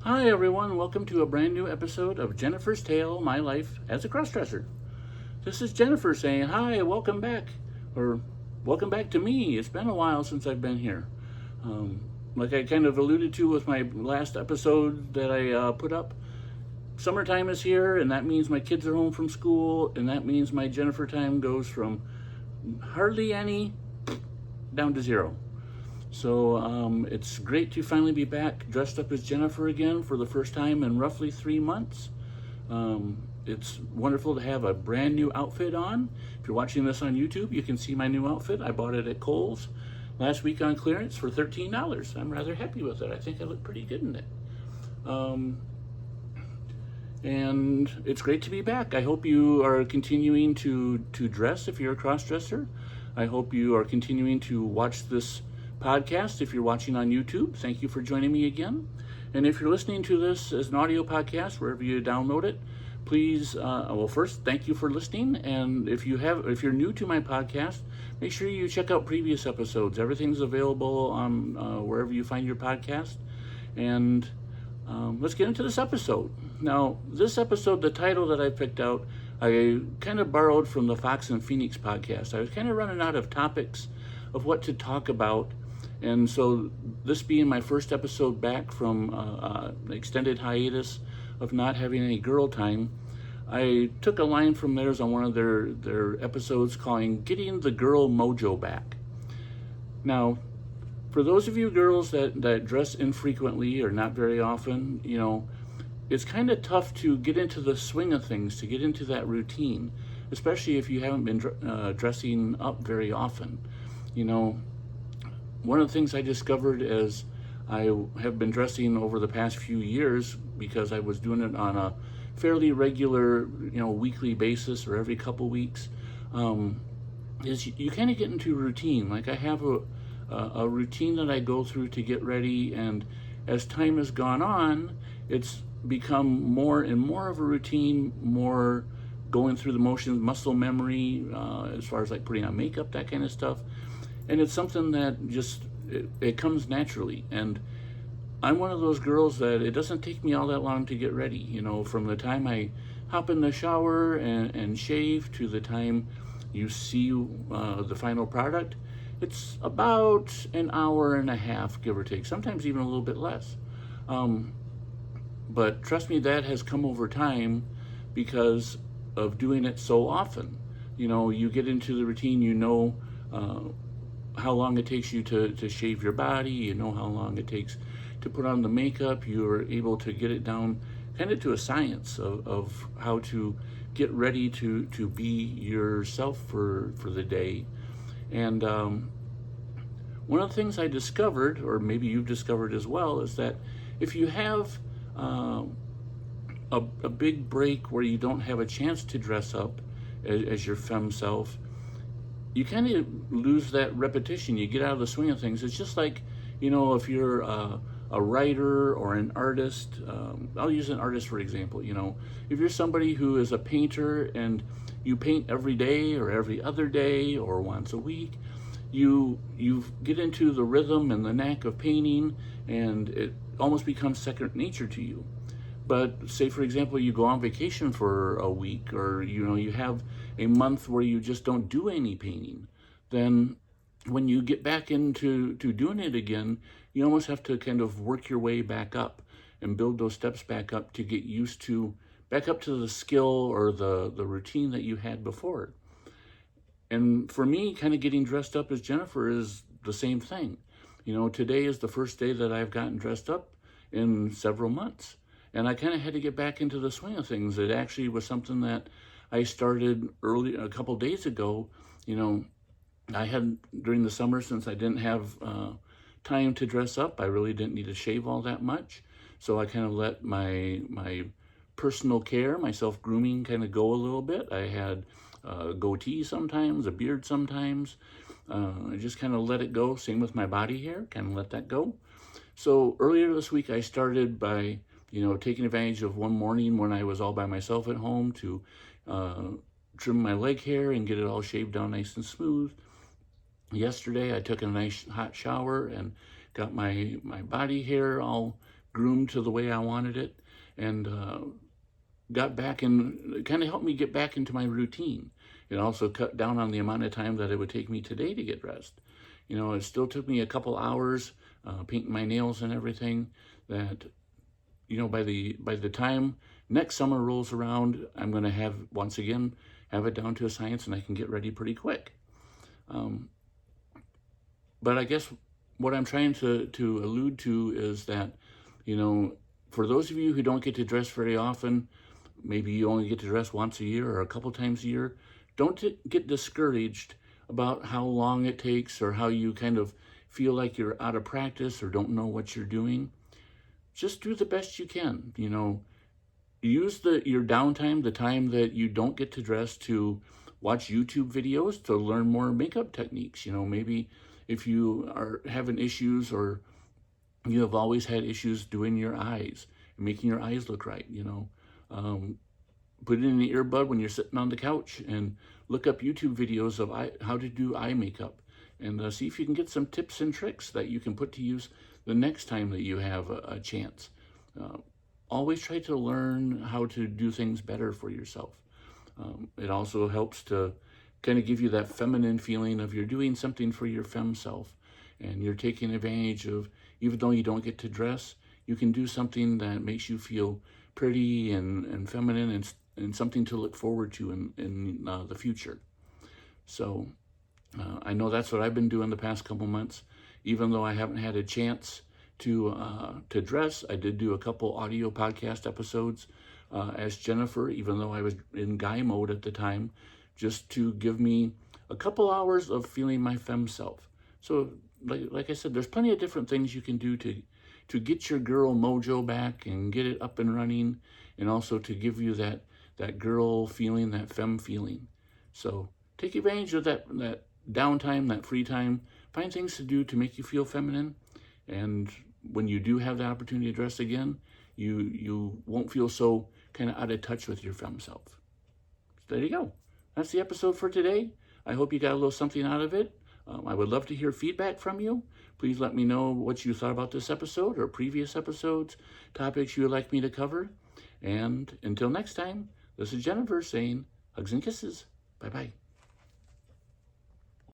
Hi everyone, welcome to a brand new episode of Jennifer's Tale, My Life as a Crossdresser. This is Jennifer saying, hi, welcome back, or welcome back to me. It's been a while since I've been here. Like I kind of alluded to with my last episode that I put up, summertime is here, and that means my kids are home from school, and that means my Jennifer time goes from hardly any down to zero. So it's great to finally be back dressed up as Jennifer again for the first time in roughly 3 months. It's wonderful to have a brand new outfit on. If you're watching this on YouTube, you can see my new outfit. I bought it at Kohl's last week on clearance for $13. I'm rather happy with it. I think I look pretty good in it. And it's great to be back. I hope you are continuing to dress if you're a cross-dresser. I hope you are continuing to watch this podcast if you're watching on YouTube. Thank you for joining me again. And if you're listening to this as an audio podcast, wherever you download it, please, well, first, thank you for listening. And if you're new to my podcast, make sure you check out previous episodes. Everything's available on wherever you find your podcast. And let's get into this episode. Now, this episode, the title that I picked out, I kind of borrowed from the Fox and Phoenix podcast. I was kind of running out of topics of what to talk about. And so this being my first episode back from an extended hiatus of not having any girl time, I took a line from theirs on one of their episodes calling Getting the Girl Mojo Back. Now, for those of you girls that dress infrequently or not very often, it's kind of tough to get into the swing of things, to get into that routine, especially if you haven't been dressing up very often. One of the things I discovered as I have been dressing over the past few years, because I was doing it on a fairly regular, weekly basis or every couple weeks, is you kind of get into routine. Like I have a routine that I go through to get ready, and as time has gone on, it's become more and more of a routine, more going through the motions, muscle memory, as far as like putting on makeup, that kind of stuff. And it's something that just, it comes naturally. And I'm one of those girls that it doesn't take me all that long to get ready. From the time I hop in the shower and shave to the time you see the final product, it's about an hour and a half, give or take, sometimes even a little bit less. But trust me, that has come over time because of doing it so often. You get into the routine, how long it takes you to shave your body, how long it takes to put on the makeup. You're able to get it down kind of to a science of how to get ready to be yourself for the day. And one of the things I discovered, or maybe you've discovered as well, is that if you have a big break where you don't have a chance to dress up as your femme self, you kind of lose that repetition. You get out of the swing of things. It's just like, if you're a writer or an artist, I'll use an artist for example. If you're somebody who is a painter and you paint every day or every other day or once a week, you get into the rhythm and the knack of painting, and it almost becomes second nature to you. But say, for example, you go on vacation for a week, or you have a month where you just don't do any painting, then when you get back into doing it again, you almost have to kind of work your way back up and build those steps back up to get used to, back up to the skill or the routine that you had before. And for me, kind of getting dressed up as Jennifer is the same thing. Today is the first day that I've gotten dressed up in several months. And I kind of had to get back into the swing of things. It actually was something that I started a couple days ago. I had, during the summer, since I didn't have time to dress up, I really didn't need to shave all that much. So I kind of let my personal care, my self-grooming kind of go a little bit. I had a goatee sometimes, a beard sometimes. I just kind of let it go. Same with my body hair, kind of let that go. So earlier this week, I started by taking advantage of one morning when I was all by myself at home to trim my leg hair and get it all shaved down nice and smooth. Yesterday, I took a nice hot shower and got my body hair all groomed to the way I wanted it, and got back in, it kind of helped me get back into my routine. It also cut down on the amount of time that it would take me today to get dressed. You know, it still took me a couple hours painting my nails and everything. That, you know, by the time next summer rolls around, I'm going to have, once again, have it down to a science, and I can get ready pretty quick. But I guess what I'm trying to allude to is that, you know, for those of you who don't get to dress very often, maybe you only get to dress once a year or a couple times a year, don't get discouraged about how long it takes or how you kind of feel like you're out of practice or don't know what you're doing. Just do the best you can. You know, use your downtime, the time that you don't get to dress, to watch YouTube videos to learn more makeup techniques. You know, maybe if you are having issues, or you have always had issues doing your eyes, making your eyes look right, you know, put it in the earbud when you're sitting on the couch and look up YouTube videos of how to do eye makeup, and see if you can get some tips and tricks that you can put to use the next time that you have a chance. Always try to learn how to do things better for yourself. It also helps to kind of give you that feminine feeling of you're doing something for your femme self, and you're taking advantage of, even though you don't get to dress, you can do something that makes you feel pretty and feminine, and something to look forward to in the future. So I know that's what I've been doing the past couple months. Even though I haven't had a chance to dress, I did do a couple audio podcast episodes as Jennifer, even though I was in guy mode at the time, just to give me a couple hours of feeling my femme self. So like I said, there's plenty of different things you can do to get your girl mojo back and get it up and running, and also to give you that girl feeling, that femme feeling. So take advantage of that downtime, that free time. Find things to do to make you feel feminine, and when you do have the opportunity to dress again, you won't feel so kind of out of touch with your femme self. So there you go. That's the episode for today. I hope you got a little something out of it. I would love to hear feedback from you. Please let me know what you thought about this episode or previous episodes, topics you would like me to cover. And until next time, this is Jennifer saying hugs and kisses. Bye-bye.